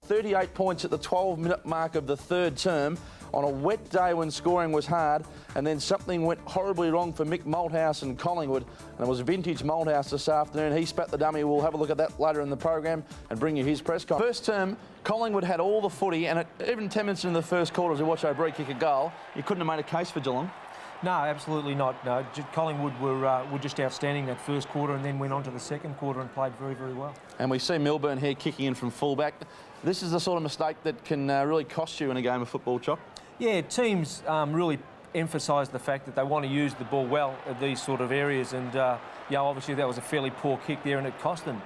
38 points at the 12-minute mark of the third term on a wet day when scoring was hard, and then something went horribly wrong for Mick Malthouse and Collingwood, and it was vintage Malthouse this afternoon. He spat the dummy. We'll have a look at that later in the program and bring you his press conference. First term, Collingwood had all the footy, and even 10 minutes into the first quarter, as we watched O'Brien kick a goal, you couldn't have made a case for Geelong. No, absolutely not. No, Collingwood were just outstanding that first quarter, and then went on to the second quarter and played very, very well. And we see Milburn here kicking in from fullback. This is the sort of mistake that can really cost you in a game of football, Chop. Yeah, teams really emphasise the fact that they want to use the ball well at these sort of areas, and obviously that was a fairly poor kick there, and it cost them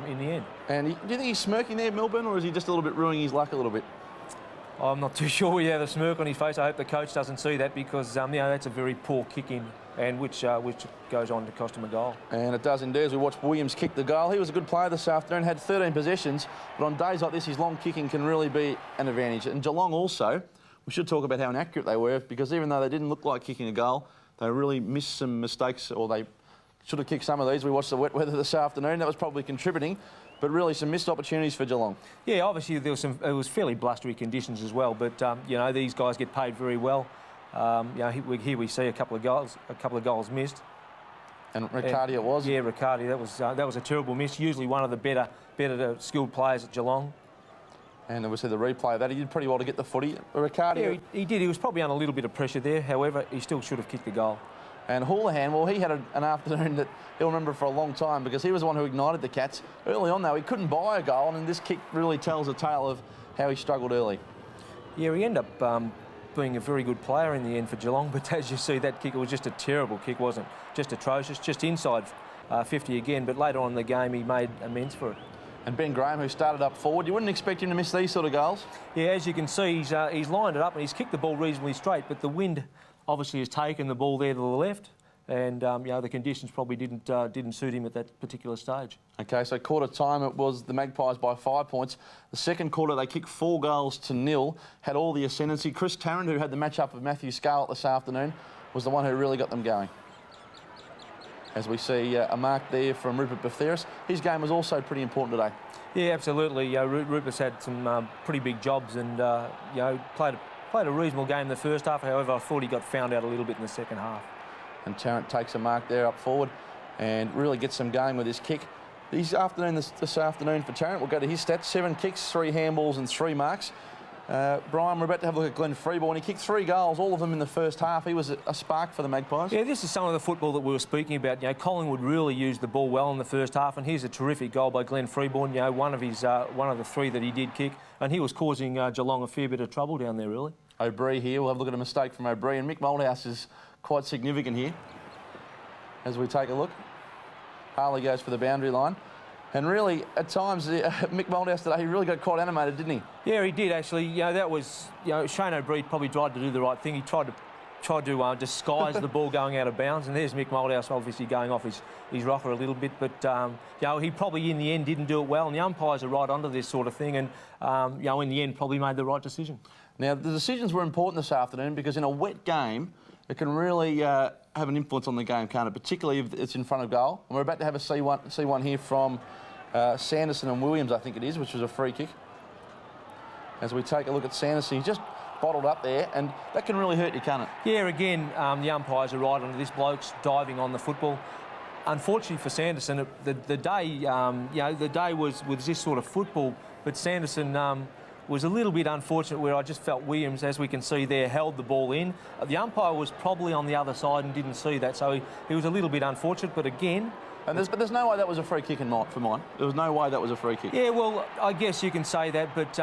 in the end. And do you think he's smirking there, Milburn, or is he just a little bit ruining his luck a little bit? I'm not too sure. Yeah, the smirk on his face. I hope the coach doesn't see that, because that's a very poor kick in, and which goes on to cost him a goal. And it does indeed. As we watched Williams kick the goal, he was a good player this afternoon. Had 13 possessions, but on days like this, his long kicking can really be an advantage. And Geelong also, we should talk about how inaccurate they were, because even though they didn't look like kicking a goal, they really missed some mistakes, or they should have kicked some of these. We watched the wet weather this afternoon. That was probably contributing. But really some missed opportunities for Geelong. Yeah, obviously it was fairly blustery conditions as well. But these guys get paid very well. Here we see a couple of goals missed. And Riccardi it was. Yeah, Riccardi. That was a terrible miss. Usually one of the better skilled players at Geelong. And obviously the replay of that, he did pretty well to get the footy. Riccardi. Yeah, he did. He was probably under a little bit of pressure there. However, he still should have kicked the goal. And Houlihan, well, he had an afternoon that he'll remember for a long time, because he was the one who ignited the Cats. Early on, though, he couldn't buy a goal, and this kick really tells a tale of how he struggled early. Yeah, he ended up being a very good player in the end for Geelong, but as you see, that kick, it was just a terrible kick, wasn't it? Just atrocious, just inside 50 again, but later on in the game, he made amends for it. And Ben Graham, who started up forward, you wouldn't expect him to miss these sort of goals. Yeah, as you can see, he's lined it up and he's kicked the ball reasonably straight, but the wind obviously has taken the ball there to the left, and the conditions probably didn't suit him at that particular stage. Okay, so quarter time it was the Magpies by 5 points. The second quarter they kicked 4 goals to 0, had all the ascendancy. Chris Tarrant, who had the match-up of Matthew Scarlett this afternoon, was the one who really got them going. As we see a mark there from Rupert Baftheris. His game was also pretty important today. Yeah, absolutely. Rupert's had some pretty big jobs, and played a reasonable game in the first half. However, I thought he got found out a little bit in the second half. And Tarrant takes a mark there up forward and really gets them going with his kick. This afternoon for Tarrant, we'll go to his stats. 7 kicks, 3 handballs and 3 marks. Brian, we're about to have a look at Glenn Freeborn. He kicked 3 goals, all of them in the first half. He was a spark for the Magpies. Yeah, this is some of the football that we were speaking about. Collingwood really used the ball well in the first half, and here's a terrific goal by Glenn Freeborn. One of the 3 that he did kick, and he was causing Geelong a fair bit of trouble down there, really. O'Brien here. We'll have a look at a mistake from O'Brien. Mick Malthouse is quite significant here as we take a look. Harley goes for the boundary line. And really, at times, Mick Malthouse today, he really got quite animated, didn't he? Yeah, he did, actually. That was, Shane O'Brien probably tried to do the right thing. He tried to disguise the ball going out of bounds, and there's Mick Malthouse obviously going off his rocker a little bit, but he probably in the end didn't do it well, and the umpires are right onto this sort of thing, and in the end probably made the right decision. Now, the decisions were important this afternoon, because in a wet game, it can really have an influence on the game, can't it? Particularly if it's in front of goal. And we're about to have a C1 here from Sanderson and Williams, I think it is, which was a free kick. As we take a look at Sanderson, he's just bottled up there, and that can really hurt you, can't it? Yeah, again, the umpires are right onto this bloke's diving on the football. Unfortunately for Sanderson, the day was with this sort of football, but Sanderson was a little bit unfortunate, where I just felt Williams, as we can see there, held the ball in. The umpire was probably on the other side and didn't see that, so he was a little bit unfortunate, but again... And there's no way that was a free kick for mine. There was no way that was a free kick. Yeah, well, I guess you can say that, but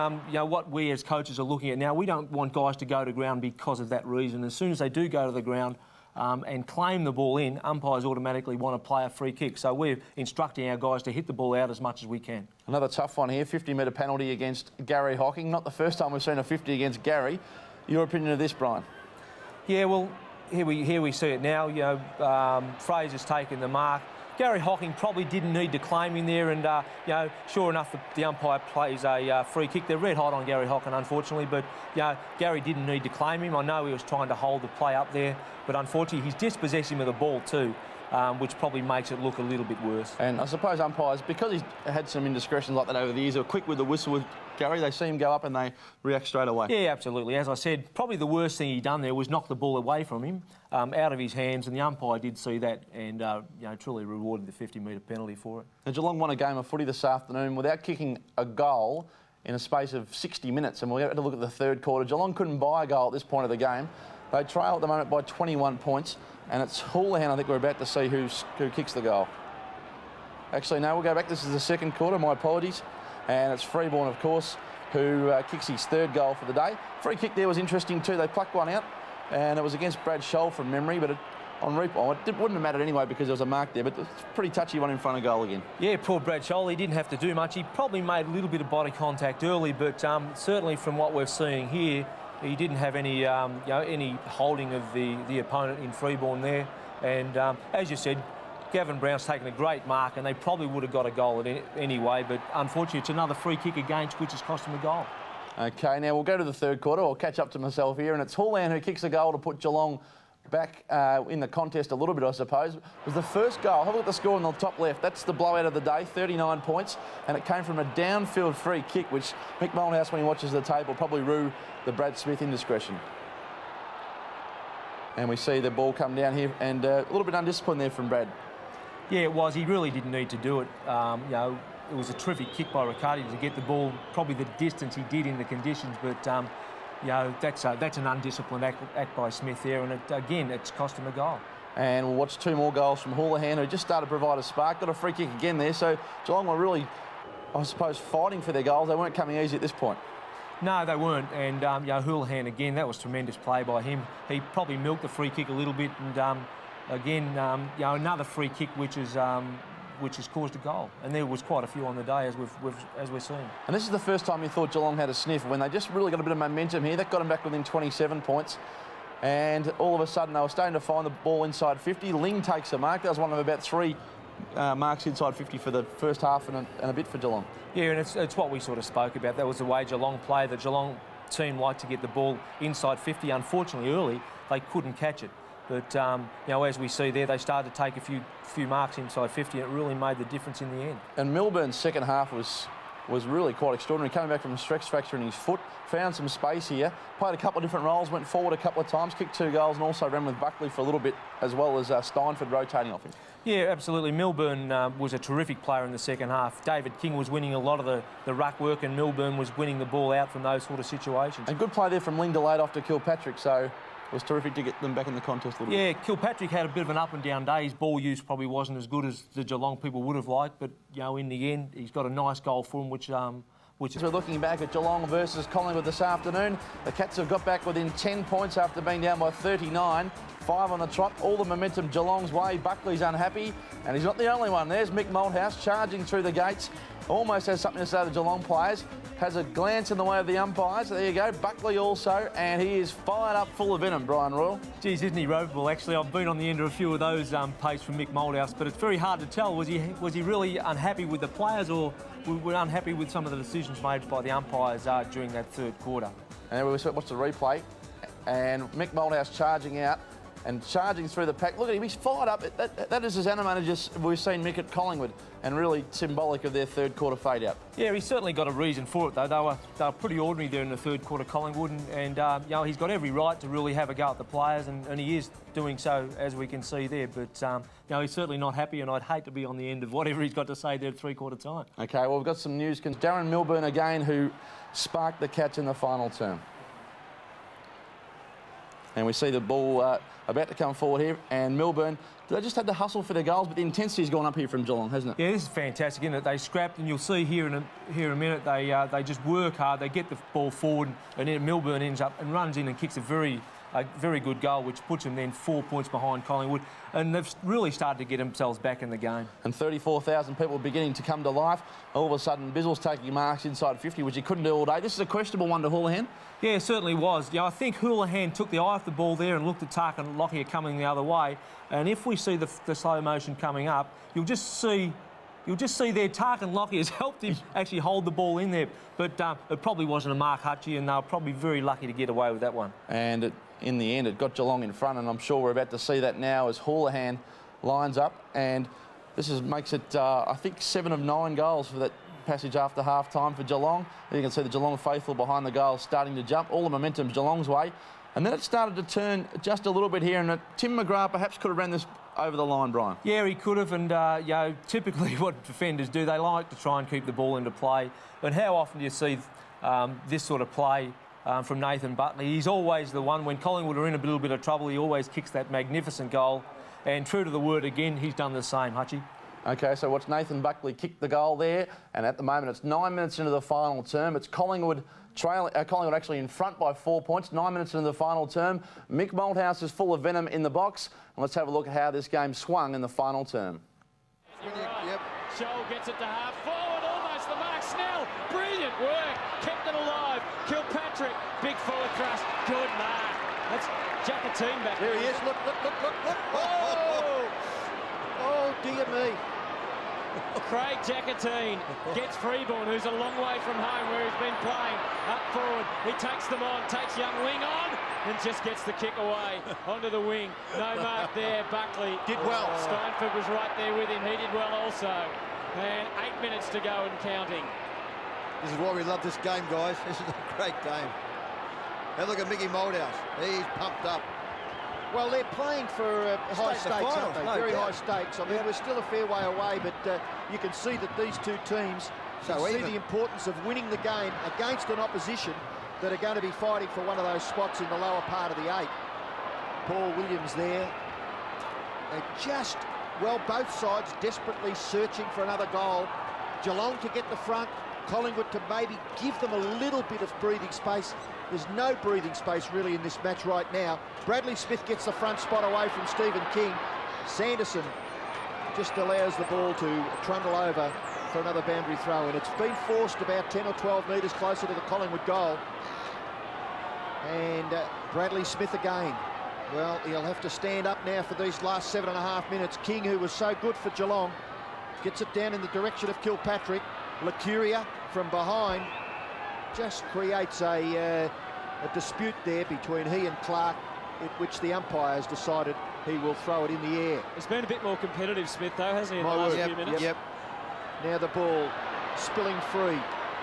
what we as coaches are looking at now, we don't want guys to go to ground because of that reason. As soon as they do go to the ground and claim the ball in, umpires automatically want to play a free kick. So we're instructing our guys to hit the ball out as much as we can. Another tough one here, 50-metre penalty against Gary Hocking. Not the first time we've seen a 50 against Gary. Your opinion of this, Brian? Yeah, well, here we see it now. Fraser's taken the mark. Gary Hocking probably didn't need to claim him there, and sure enough, the umpire plays a free kick. They're red hot on Gary Hocking, unfortunately, but Gary didn't need to claim him. I know he was trying to hold the play up there, but unfortunately, he's dispossessed him of the ball too. which probably makes it look a little bit worse. And I suppose umpires, because he's had some indiscretions like that over the years, are quick with the whistle with Gary. They see him go up and they react straight away. Yeah, absolutely. As I said, probably the worst thing he done there was knock the ball away from him, out of his hands, and the umpire did see that and truly rewarded the 50-metre penalty for it. Now, Geelong won a game of footy this afternoon without kicking a goal in a space of 60 minutes, and we had to look at the third quarter. Geelong couldn't buy a goal at this point of the game. They trail at the moment by 21 points, and it's Houlihan, I think we're about to see who kicks the goal. Actually, no, we'll go back. This is the second quarter, my apologies. And it's Freeborn, of course, who kicks his third goal for the day. Free kick there was interesting too. They plucked one out, and it was against Brad Scholl from memory, but on replay, it wouldn't have mattered anyway because there was a mark there, but it's pretty touchy one in front of goal again. Yeah, poor Brad Scholl, he didn't have to do much. He probably made a little bit of body contact early, but certainly from what we're seeing here, he didn't have any any holding of the opponent in Freeborn there. And as you said, Gavin Brown's taken a great mark, and they probably would have got a goal anyway, but unfortunately it's another free kick against, which has cost them a goal. OK, now we'll go to the third quarter. I'll catch up to myself here, and it's Houlihan who kicks a goal to put Geelong back in the contest a little bit, I suppose. It was the first goal. Have a look at the score on the top left. That's the blowout of the day, 39 points, and it came from a downfield free kick, which Mick Malthouse, when he watches the tape, will probably rue the Brad Smith indiscretion. And we see the ball come down here, and a little bit undisciplined there from Brad. Yeah, it was. He really didn't need to do it. It was a terrific kick by Riccardi to get the ball probably the distance he did in the conditions, but that's an undisciplined act by Smith there, and again, it's cost him a goal. And we'll watch two more goals from Houlihan, who just started to provide a spark. Got a free kick again there, so Geelong were really, I suppose, fighting for their goals. They weren't coming easy at this point. No, they weren't, and Houlihan again, that was tremendous play by him. He probably milked the free kick a little bit, and again, another free kick which has caused a goal, and there was quite a few on the day as we're seeing. And this is the first time you thought Geelong had a sniff, when they just really got a bit of momentum here. That got them back within 27 points, and all of a sudden they were starting to find the ball inside 50. Ling takes a mark. That was one of about three marks inside 50 for the first half and a bit for Geelong. Yeah, and it's what we sort of spoke about. That was the way Geelong played. The Geelong team liked to get the ball inside 50. Unfortunately, early they couldn't catch it. But, as we see there, they started to take a few marks inside 50, and it really made the difference in the end. And Milburn's second half was really quite extraordinary. Coming back from a stress fracture in his foot, found some space here, played a couple of different roles, went forward a couple of times, kicked 2 goals, and also ran with Buckley for a little bit, as well as Steinford rotating off him. Yeah, absolutely. Milburn was a terrific player in the second half. David King was winning a lot of the ruck work, and Milburn was winning the ball out from those sort of situations. And good play there from Ling delayed off to Kilpatrick, so it was terrific to get them back in the contest a little bit. Yeah, Kilpatrick had a bit of an up and down day. His ball use probably wasn't as good as the Geelong people would have liked, but in the end, he's got a nice goal for him, which we're looking back at Geelong versus Collingwood this afternoon. The Cats have got back within 10 points after being down by 39. 5 on the trot, all the momentum Geelong's way. Buckley's unhappy, and he's not the only one. There's Mick Malthouse charging through the gates. Almost has something to say to the Geelong players. Has a glance in the way of the umpires. There you go, Buckley also, and he is fired up, full of venom, Brian Royal. Geez, isn't he ropeable? Actually, I've been on the end of a few of those pace from Mick Malthouse, but it's very hard to tell. Was he really unhappy with the players, or were unhappy with some of the decisions made by the umpires during that third quarter? And then we watched the replay, and Mick Malthouse charging out and charging through the pack. Look at him, he's fired up. That is as animated as we've seen Mick at Collingwood, and really symbolic of their third quarter fade out. Yeah, he's certainly got a reason for it, though. They were pretty ordinary there in the third quarter, Collingwood, and he's got every right to really have a go at the players, and he is doing so, as we can see there. But he's certainly not happy, and I'd hate to be on the end of whatever he's got to say there at three-quarter time. OK, well, we've got some news. Darren Milburn again, who sparked the Cats in the final term. And we see the ball about to come forward here, and Milburn, they just had to hustle for their goals, but the intensity's gone up here from Geelong, hasn't it? Yeah, this is fantastic, isn't it? They scrapped, and you'll see here in a minute, they just work hard, they get the ball forward, and then Milburn ends up and runs in and kicks a very good goal, which puts them then 4 points behind Collingwood, and they've really started to get themselves back in the game. And 34,000 people beginning to come to life. All of a sudden, Bizzle's taking marks inside 50, which he couldn't do all day. This is a questionable one to Houlihan. Yeah, it certainly was. I think Houlihan took the eye off the ball there and looked at Tark and Lockyer coming the other way. And if we see the slow motion coming up, you'll just see there Tark and Lockyer has helped him actually hold the ball in there. But it probably wasn't a mark, Hutchy, and they were probably very lucky to get away with that one. And in the end, it got Geelong in front, and I'm sure we're about to see that now as Houlihan lines up, and this makes it, I think, 7 of 9 goals for that passage after half-time for Geelong. You can see the Geelong faithful behind the goal starting to jump. All the momentum's Geelong's way. And then it started to turn just a little bit here, and Tim McGrath perhaps could have ran this over the line, Brian. Yeah, he could have, and you know, typically what defenders do, they like to try and keep the ball into play. But how often do you see this sort of play from Nathan Buckley? He's always the one, when Collingwood are in a little bit of trouble, he always kicks that magnificent goal. And true to the word again, he's done the same, Hutchy. OK, so watch Nathan Buckley kick the goal there, and at the moment it's 9 minutes into the final term. It's Collingwood actually in front by 4 points, 9 minutes into the final term. Mick Malthouse is full of venom in the box. And let's have a look at how this game swung in the final term. Yep. Shoal gets it to half forward, almost the mark. Snell, brilliant work, kept it alive. Kilpatrick, big forward thrust, good mark. That's Jacatine back there. He is. Look. Oh, oh dear me. Craig Jacatine gets Freeborn, who's a long way from home where he's been playing. Up forward, he takes them on, takes young Ling on, and just gets the kick away onto the wing. No mark there. Buckley did well. Steinford was right there with him. He did well also. And 8 minutes to go and counting. This is why we love this game, guys. This is a great game. Now look at Mickey Malthouse. He's pumped up. Well, they're playing for high stakes, aren't they? Very high stakes. I mean, we're still a fair way away, but you can see that these two teams see the importance of winning the game against an opposition that are going to be fighting for one of those spots in the lower part of the 8. Paul Williams there. They're just, well, both sides desperately searching for another goal. Geelong to get the front, Collingwood to maybe give them a little bit of breathing space. There's no breathing space really in this match right now. Bradley Smith gets the front spot away from Stephen King. Sanderson just allows the ball to trundle over for another boundary throw, and it's been forced about 10 or 12 metres closer to the Collingwood goal. And Bradley Smith again. Well, he'll have to stand up now for these last 7.5 minutes. King, who was so good for Geelong, gets it down in the direction of Kilpatrick. Lacuria from behind just creates a dispute there between he and Clark, at which the umpires decided he will throw it in the air. It's been a bit more competitive, Smith, though, hasn't he, in the last few minutes? Yep. Now the ball spilling free.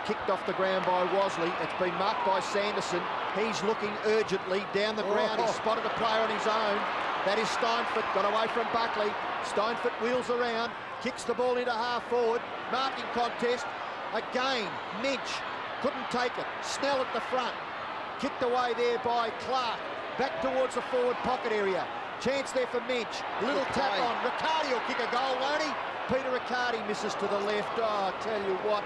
Kicked off the ground by Wasley. It's been marked by Sanderson. He's looking urgently down the ground. He's spotted a player on his own. That is Steinford. Got away from Buckley. Steinford wheels around. Kicks the ball into half forward. Marking contest. Again, Minch couldn't take it. Snell at the front. Kicked away there by Clark. Back towards the forward pocket area. Chance there for Minch. Little tap on. Riccardi will kick a goal, won't he? Peter Riccardi misses to the left. Oh, I tell you what,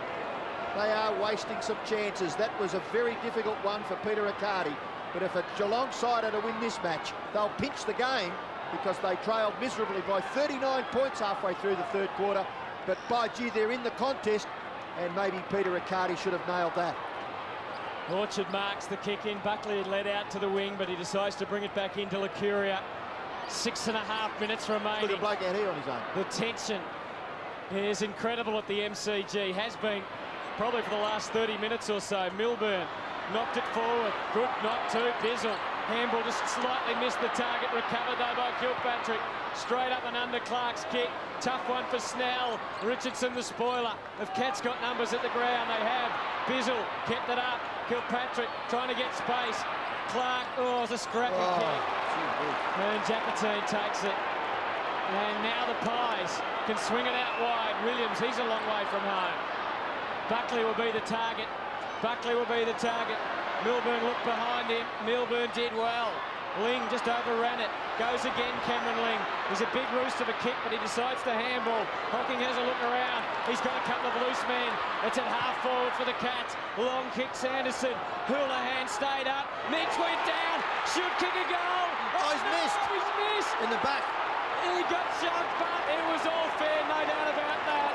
they are wasting some chances. That was a very difficult one for Peter Riccardi. But if a Geelong side are to win this match, they'll pinch the game because they trailed miserably by 39 points halfway through the third quarter. But by gee, they're in the contest, and maybe Peter Riccardi should have nailed that. Orchard marks the kick in. Buckley had led out to the wing, but he decides to bring it back into Lacuria. 6.5 minutes remaining. Look at the bloke out here on his own. The tension is incredible at the MCG. Has been probably for the last 30 minutes or so. Milburn knocked it forward. Good knock to Bizzle. Handball just slightly missed the target. Recovered though by Kilpatrick. Straight up and under Clark's kick. Tough one for Snell. Richardson, the spoiler. Have Cats got numbers at the ground? They have. Bizzle kept it up. Kilpatrick trying to get space. Clark, oh, it's a scrappy kick. And Jacatine takes it. And now the Pies can swing it out wide. Williams, he's a long way from home. Buckley will be the target. Buckley will be the target. Milburn looked behind him. Milburn did well. Ling just overran it. Goes again, Cameron Ling. He's a big roost of a kick, but he decides to handball. Hocking has a look around. He's got a couple of loose men. It's at half forward for the Cats. Long kick, Sanderson. Houlihan stayed up. Mitch went down. Should kick a goal. Oh, he's missed. He's missed. In the back. He got shoved, but it was all fair, no doubt about that.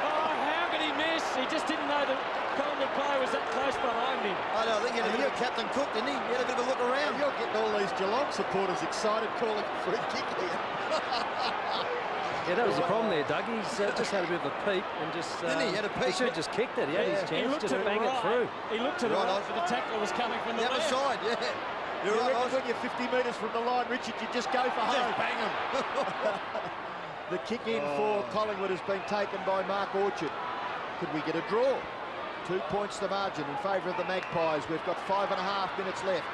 Oh, how could he miss? He just didn't know the Collingwood player was that close behind him. I know, I think he had a bit of Captain Cook, didn't he? He had a bit of a look around. You're getting all these Geelong supporters excited calling for a kick here. Yeah, that was the problem there, Doug. He's just had a bit of a peep and just... Didn't he? He had a peep. He should have just kicked it. He had his chance just to bang it through. He looked to the right, but the tackler was coming from the other left. side, yeah. You're right, when you're 50 metres from the line, Richard, you just go for home. Just bang him. The kick in for Collingwood has been taken by Mark Orchard. Could we get a draw? 2 points the margin in favour of the Magpies. We've got 5.5 minutes left.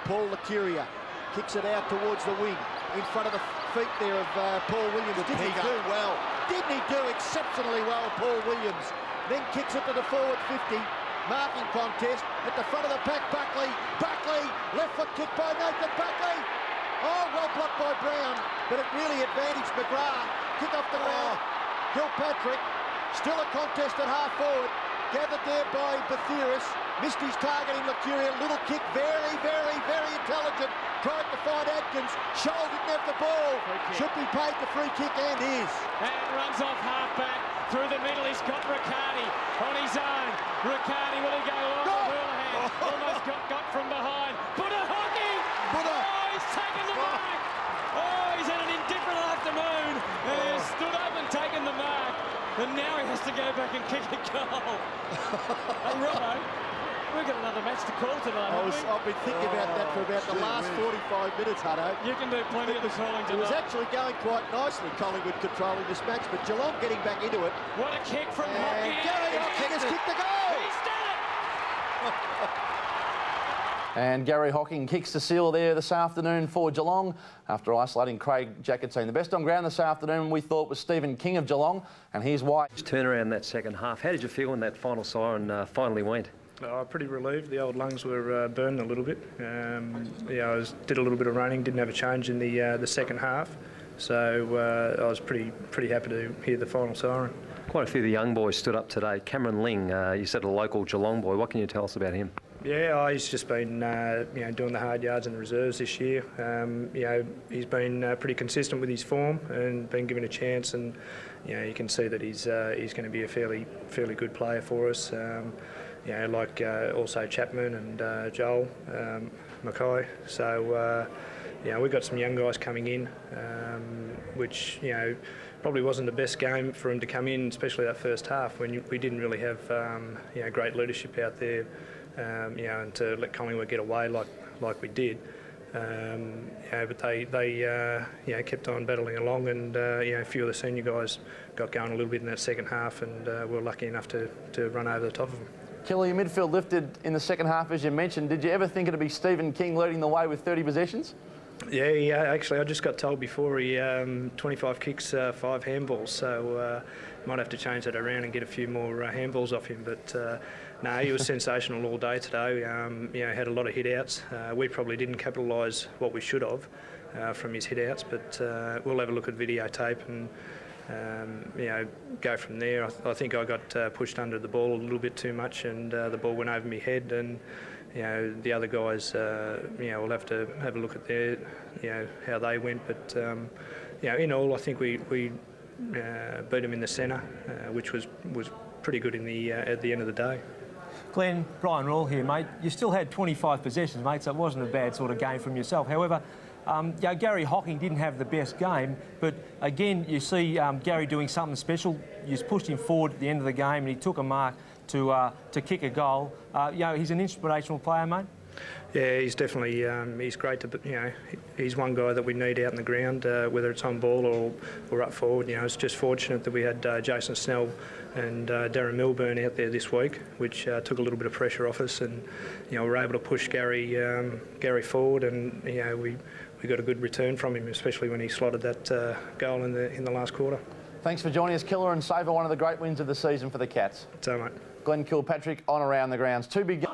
Paul Lacuria kicks it out towards the wing. In front of the feet there of Paul Williams. Didn't he do well? Didn't he do exceptionally well, Paul Williams? Then kicks it to the forward 50. Marking contest at the front of the pack. Buckley, left foot kick by Nathan Buckley. Oh, well blocked by Brown, but it really advantaged McGrath. Kick off the ground. Kilpatrick, still a contest at half forward. Gathered there by Bathiris. Missed his target in Lacuria. Little kick, very intelligent. Tried to find Adkins. Scholl didn't have the ball. Should be paid the free kick and is. And runs off half-back. Through the middle, he's got Riccardi on his own. Riccardi, will he go long? Hurley almost got from behind. Hutchy! Oh, he's taken the mark! Oh, he's had an indifferent afternoon. And he has stood up and taken the mark. And now he has to go back and kick a goal. Hey, Robbo, we've got another match to call tonight, I've been thinking about that for about the last 45 minutes, Hutto. You can do plenty of the calling tonight. It was actually going quite nicely, Collingwood controlling this match, but Geelong getting back into it. What a kick from Hutchy. Gary Hocking has kicked the goal! He's done it! And Gary Hocking kicks the seal there this afternoon for Geelong after isolating Craig Jacketine. The best on ground this afternoon we thought was Stephen King of Geelong, and here's why. Turn around that second half. How did you feel when that final siren finally went? Pretty relieved. The old lungs were burning a little bit. I did a little bit of running, didn't have a change in the second half, so I was pretty happy to hear the final siren. Quite a few of the young boys stood up today. Cameron Ling, you said a local Geelong boy. What can you tell us about him? Yeah, he's just been doing the hard yards in the reserves this year. He's been pretty consistent with his form and been given a chance, and you can see that he's going to be a fairly good player for us. Also Chapman and Joel Mackay. So we've got some young guys coming in, which probably wasn't the best game for him to come in, especially that first half when we didn't really have great leadership out there. And to let Collingwood get away like we did, but they kept on battling along, and a few of the senior guys got going a little bit in that second half, and were lucky enough to run over the top of them. Kelly, your midfield lifted in the second half, as you mentioned. Did you ever think it'd be Stephen King leading the way with 30 possessions? Yeah, actually, I just got told before he 25 kicks, 5 handballs, so might have to change that around and get a few more handballs off him. But no, he was sensational all day today. Had a lot of hit-outs. We probably didn't capitalise what we should have from his hit-outs, but we'll have a look at videotape and go from there. I think I got pushed under the ball a little bit too much, and the ball went over my head, and the other guys, we'll have to have a look at their, how they went. But in all, I think we beat them in the centre, which was pretty good in the at the end of the day. Glenn, Brian Rawle here, mate. You still had 25 possessions, mate, so it wasn't a bad sort of game from yourself. However, Gary Hocking didn't have the best game, but again, you see Gary doing something special. You just pushed him forward at the end of the game, and he took a mark to kick a goal. He's an inspirational player, mate. Yeah, he's definitely he's great to he's one guy that we need out in the ground, whether it's on ball or up forward. It's just fortunate that we had Jason Snell and Darren Milburn out there this week, which took a little bit of pressure off us, and we were able to push Gary forward, and we got a good return from him, especially when he slotted that goal in the last quarter. Thanks for joining us, Killer and Saver, one of the great wins of the season for the Cats. So, mate. Glenn Kilpatrick on around the grounds. Two big